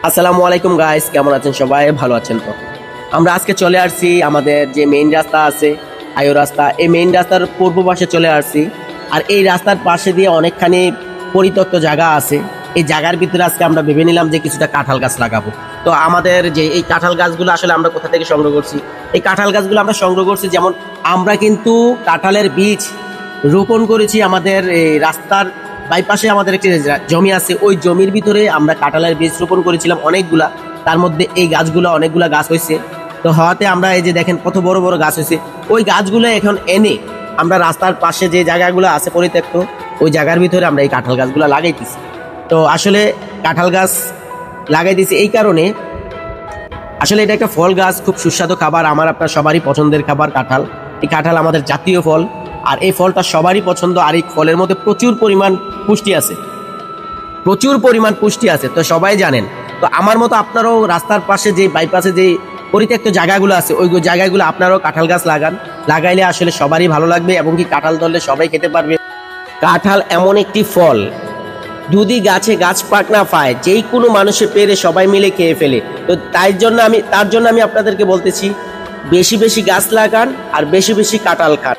আসসালামু আলাইকুম গাইস, কেমন আছেন সবাই? ভালো আছেন তো? আমরা আজকে চলে আসছি আমাদের যে মেইন রাস্তা আছে, আয়ো রাস্তা। এই মেইন রাস্তার পূর্ব পাশে চলে আসছি। আর এই রাস্তার পাশে দিয়ে অনেকখানি পরিত্যক্ত জায়গা আছে। এই জায়গার ভিতরে আজকে আমরা ভেবে নিলাম যে কিছুটা কাঁঠাল গাছ লাগাবো। তো আমাদের যে এই কাঁঠাল গাছগুলো আসলে আমরা কোথা থেকে সংগ্রহ করছি? এই কাঁঠাল গাছগুলো আমরা সংগ্রহ করছি, যেমন আমরা কিন্তু কাঁঠালের বীজ রোপণ করেছি আমাদের এই রাস্তার বাইপাসে। আমাদের একটি জমি আছে, ওই জমির ভিতরে আমরা কাঁঠালের বীজ রোপণ করেছিলাম অনেকগুলা। তার মধ্যে এই গাছগুলো অনেকগুলা গাছ হয়েছে। তো হওয়াতে আমরা এই যে দেখেন কত বড় বড় গাছ হয়েছে, ওই গাছগুলো এখন এনে আমরা রাস্তার পাশে যে জায়গাগুলো আছে পরিত্যক্ত, ওই জায়গার ভিতরে আমরা এই কাঁঠাল গাছগুলো লাগাইতেছি। তো আসলে কাঁঠাল গাছ লাগাইতেছি এই কারণে, আসলে এটা একটা ফল গাছ, খুব সুস্বাদু খাবার। আমার আপনার সবারই পছন্দের খাবার কাঁঠাল। এই কাঁঠাল আমাদের জাতীয় ফল, আর এই ফলটা সবারই পছন্দ। আর এই ফলের মধ্যে প্রচুর পরিমাণ পুষ্টি আছে, প্রচুর পরিমাণ পুষ্টি আছে, তো সবাই জানেন। তো আমার মতো আপনারাও রাস্তার পাশে যে বাইপাসে যে পরিত্যক্ত জায়গাগুলো আছে, ওই জায়গাগুলো আপনারাও কাঁঠাল গাছ লাগান। লাগাইলে আসলে সবারই ভালো লাগবে, এবং কি কাঁঠাল ধরলে সবাই খেতে পারবে। কাঁঠাল এমন একটি ফল, যদি গাছে গাছ পাক না পায়, যেই কোনো মানুষে পেরে সবাই মিলে খেয়ে ফেলে। তো তার জন্য আমি আপনাদেরকে বলতেছি, বেশি বেশি গাছ লাগান আর বেশি বেশি কাঁঠাল খান।